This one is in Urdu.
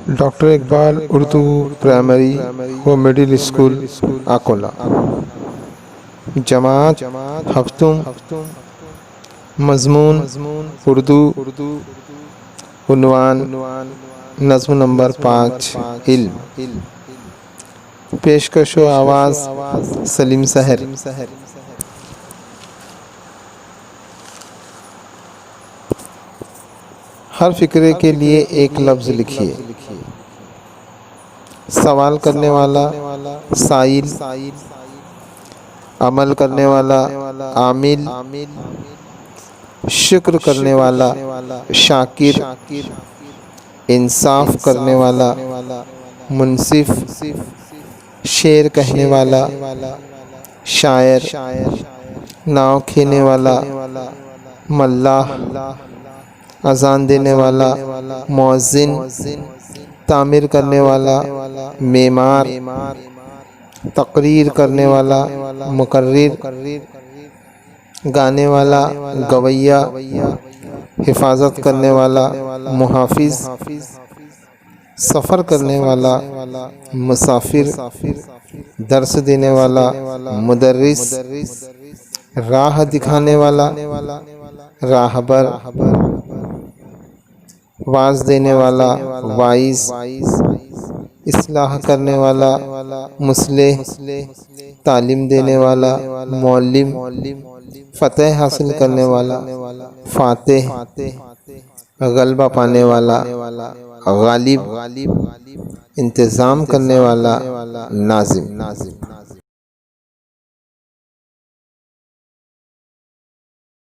ڈاکٹر اقبال اردو پرائمری و مڈل اسکول اکولا۔ جماعت ہفتم، مضمون اردو، عنوان نظم نمبر 5 علم۔ پیشکش و آواز سلیم سحر۔ ہر فقرے کے لیے ایک لفظ لکھیے۔ سوال کرنے والا سائل، عمل کرنے والا عامل، شکر کرنے والا شاکر، انصاف کرنے والا منصف، شعر کہنے والا شاعر، ناؤ کھینے والا ملاح، اذان دینے والا مؤذن، تعمیر کرنے والا معمار، تقریر کرنے والا مقرر، گانے والا گویّا، حفاظت کرنے والا محافظ، سفر کرنے والا مسافر، درس دینے والا مدرس، راہ دکھانے والا راہبر، واعظ دینے والا واعظ، اصلاح کرنے والا مصلح، تعلیم دینے والا معلم، فتح حاصل کرنے والا فاتح، غلبہ پانے والا غالب، انتظام کرنے والا ناظم۔